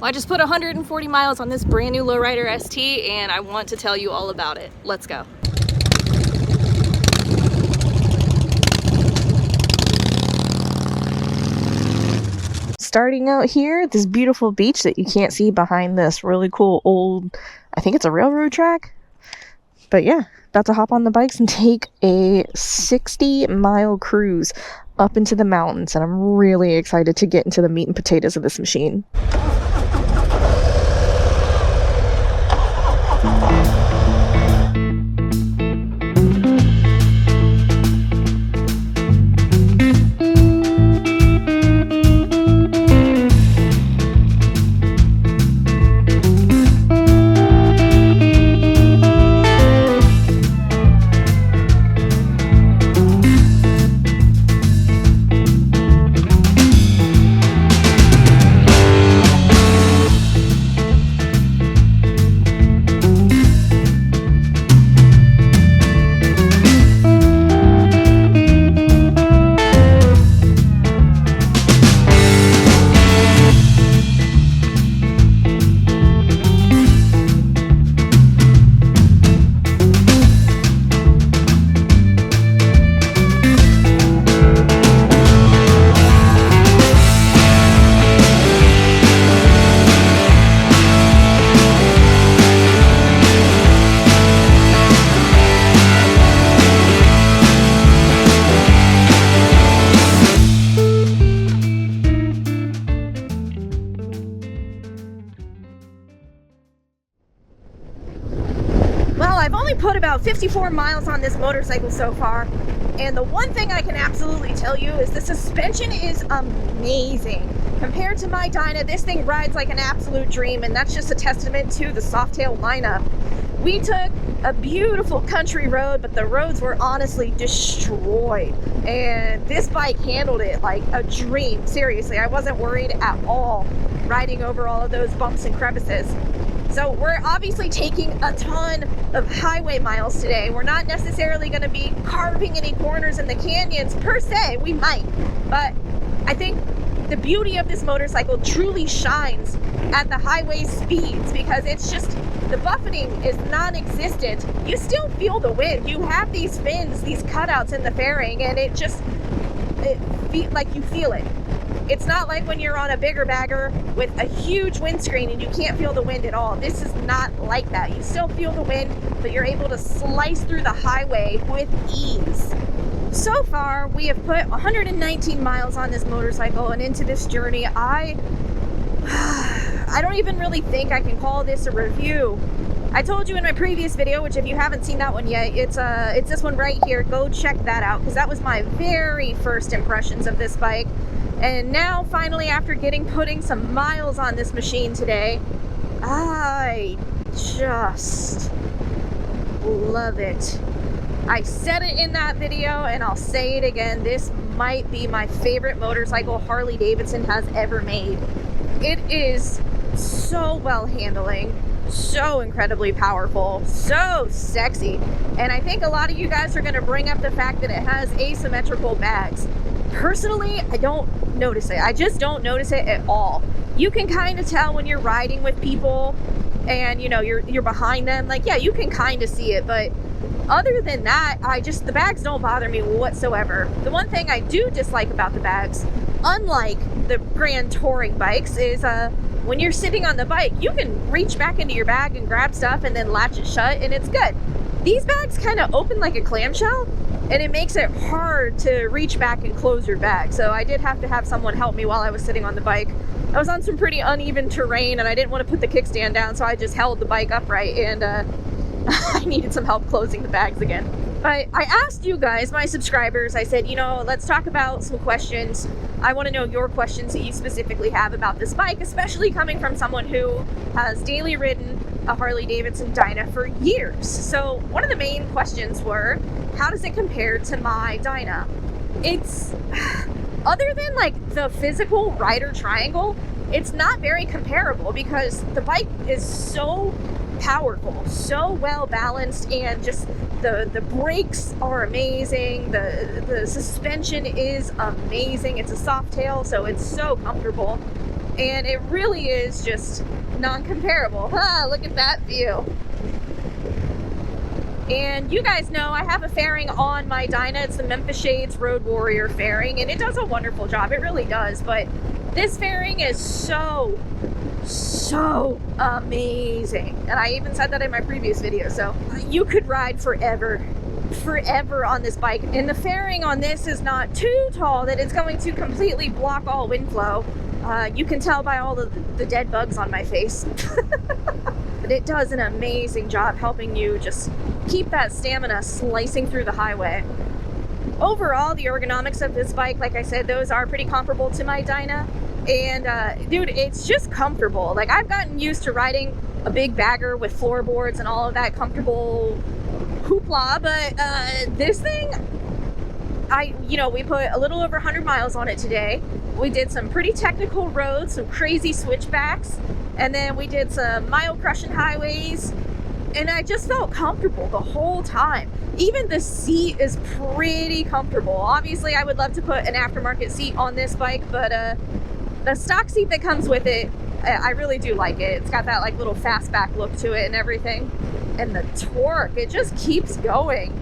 Well, I just put 140 miles on this brand new Low Rider ST and I want to tell you all about it. Let's go. Starting out here at this beautiful beach that you can't see behind this really cool old, I think it's a railroad track. But yeah, about to hop on the bikes and take a 60-mile cruise up into the mountains, and I'm really excited to get into the meat and potatoes of this machine. Put about 54 miles on this motorcycle so far, and the one thing I can absolutely tell you is the suspension is amazing. Compared to my Dyna, this thing rides like an absolute dream, and that's just a testament to the Softail lineup. We took a beautiful country road, but the roads were honestly destroyed, and this bike handled it like a dream. Seriously, I wasn't worried at all riding over all of those bumps and crevices. So we're obviously taking a ton of highway miles today. We're not necessarily going to be carving any corners in the canyons per se. We might, but I think the beauty of this motorcycle truly shines at the highway speeds, because it's just, the buffeting is non-existent. You still feel the wind. You have these fins, these cutouts in the fairing, and it like you feel it. It's not like when you're on a bigger bagger with a huge windscreen and you can't feel the wind at all. This is not like that. You still feel the wind, but you're able to slice through the highway with ease. So far, we have put 119 miles on this motorcycle, and into this journey, I don't even really think I can call this a review. I told you in my previous video, which if you haven't seen that one yet, it's this one right here. Go check that out, because that was my very first impressions of this bike. And now, finally, after putting some miles on this machine today, I just love it. I said it in that video, and I'll say it again. This might be my favorite motorcycle Harley-Davidson has ever made. It is so well handling, so incredibly powerful, so sexy. And I think a lot of you guys are going to bring up the fact that it has asymmetrical bags. Personally, I don't notice it. I just don't notice it at all. You can kind of tell when you're riding with people and you know you're behind them, like, yeah, you can kind of see it, but other than that, the bags don't bother me whatsoever. The one thing I do dislike about the bags, unlike the Grand Touring bikes, is when you're sitting on the bike, you can reach back into your bag and grab stuff and then latch it shut, and it's good. These bags kind of open like a clamshell, and it makes it hard to reach back and close your bag. So I did have to have someone help me while I was sitting on the bike. I was on some pretty uneven terrain, and I didn't want to put the kickstand down, so I just held the bike upright, and I needed some help closing the bags again. But I asked you guys, my subscribers, I said, let's talk about some questions. I want to know your questions that you specifically have about this bike, especially coming from someone who has daily ridden a Harley-Davidson Dyna for years. So one of the main questions were, how does it compare to my Dyna? It's, other than like the physical rider triangle, it's not very comparable, because the bike is so powerful, so well balanced, and just the brakes are amazing, the suspension is amazing. It's a Softail, so it's so comfortable. and it really is just non-comparable. Look at that view. And you guys know I have a fairing on my Dyna. It's the Memphis Shades Road Warrior fairing, and it does a wonderful job. It really does. But this fairing is so amazing. And I even said that in my previous video. So you could ride forever on this bike. And the fairing on this is not too tall that it's going to completely block all wind flow. You can tell by all the dead bugs on my face. But it does an amazing job helping you just keep that stamina slicing through the highway. Overall, the ergonomics of this bike, like I said, those are pretty comparable to my Dyna. And dude, it's just comfortable. Like, I've gotten used to riding a big bagger with floorboards and all of that comfortable hoopla, but this thing, we put a little over 100 miles on it today. We did some pretty technical roads, some crazy switchbacks, and then we did some mile crushing highways, and I just felt comfortable the whole time. Even the seat is pretty comfortable. Obviously, I would love to put an aftermarket seat on this bike, but the stock seat that comes with it, I really do like it. It's got that like little fastback look to it and everything. And the torque, it just keeps going.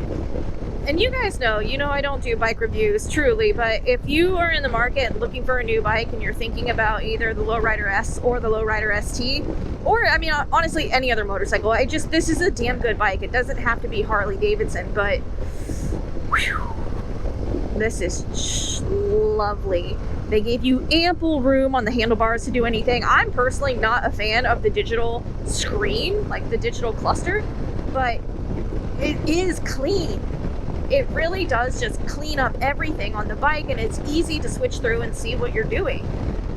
And you guys know, I don't do bike reviews, truly, but if you are in the market looking for a new bike and you're thinking about either the Low Rider S or the Low Rider ST, or, I mean, honestly, any other motorcycle, this is a damn good bike. It doesn't have to be Harley-Davidson, but whew, this is lovely. They gave you ample room on the handlebars to do anything. I'm personally not a fan of the digital screen, like the digital cluster, but it is clean. It really does just clean up everything on the bike, and it's easy to switch through and see what you're doing.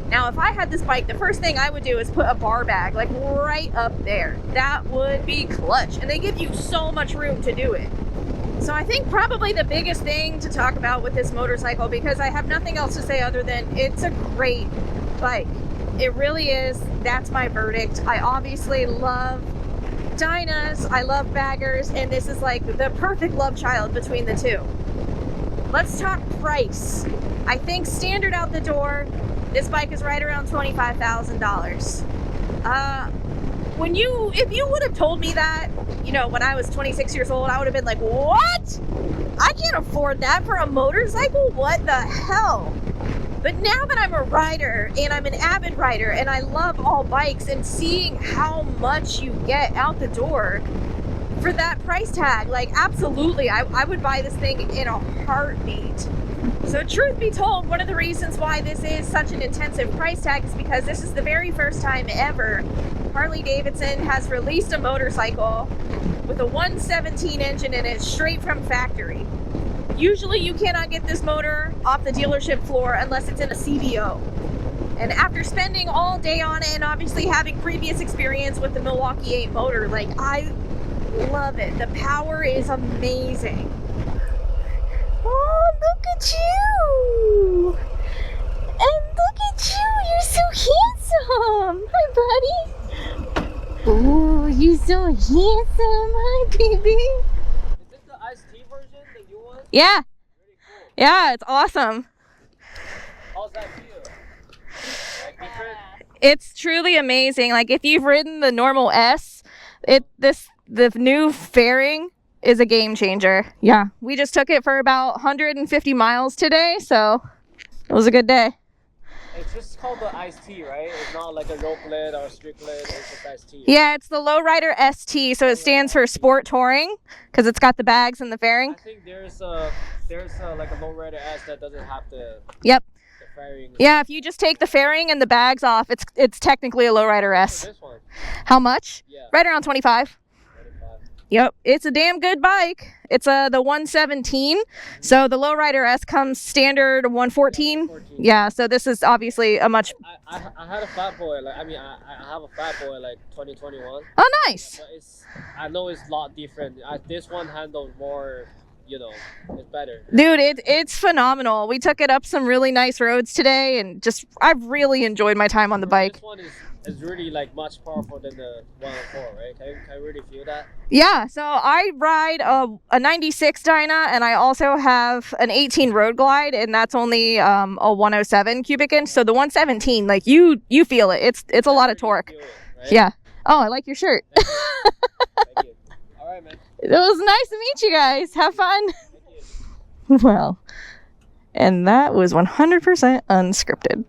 Now, if I had this bike, the first thing I would do is put a bar bag, like right up there. That would be clutch, and they give you so much room to do it. So I think probably the biggest thing to talk about with this motorcycle, because I have nothing else to say other than it's a great bike. It really is. That's my verdict. I obviously love Dynas, I love baggers, and this is like the perfect love child between the two. Let's talk price. I think standard out the door, this bike is right around $25,000. If you would have told me that, when I was 26 years old, I would have been like, what? I can't afford that for a motorcycle? What the hell? But now that I'm a rider, and I'm an avid rider, and I love all bikes, and seeing how much you get out the door for that price tag, like, absolutely, I would buy this thing in a heartbeat. So truth be told, one of the reasons why this is such an intensive price tag is because this is the very first time ever Harley-Davidson has released a motorcycle with a 117 engine in it straight from factory. Usually you cannot get this motor off the dealership floor unless it's in a CVO. And after spending all day on it and obviously having previous experience with the Milwaukee 8 motor, like, I love it. The power is amazing. Oh, look at you! And look at you! You're so handsome! Hi, buddy! Oh, you're so handsome! Hi, baby! Is this the ST version that you want? Yeah. Really cool. Yeah, it's awesome. How's that feel? Like different? It's truly amazing. Like, if you've ridden the normal S, the new fairing is a game changer. Yeah, we just took it for about 150 miles today, so it was a good day. It's just called the ST, right? It's not like a rope lid or a strict lid. It's just ST. Yeah, it's the Low Rider ST, so it stands for Sport Touring because it's got the bags and the fairing. I think there's like a Low Rider S that doesn't have the Yep. fairing. Yeah, if you just take the fairing and the bags off, it's technically a Low Rider S. This one. How much? Yeah. Right around 25. 25. Yep, it's a damn good bike. It's the 117. So the Low Rider S comes standard 114. Yeah, so this is obviously a much. I had a Fat Boy. Like, I have a Fat Boy like 2021. Oh, nice. But I know it's a lot different. This one handles more. It's better. Dude, it's phenomenal. We took it up some really nice roads today, and I've really enjoyed my time on the bike. This one is is really like much powerful than the 104, right? Can you really feel that? Yeah, so I ride a 96 Dyna, and I also have an 18 Road Glide, and that's only a 107 cubic inch. So the 117, like you feel it. It's a lot of torque. You feel it, right? Yeah. Oh, I like your shirt. Thank you. Thank you. All right, man. It was nice to meet you guys. Have fun. Thank you. Well, and that was 100% unscripted.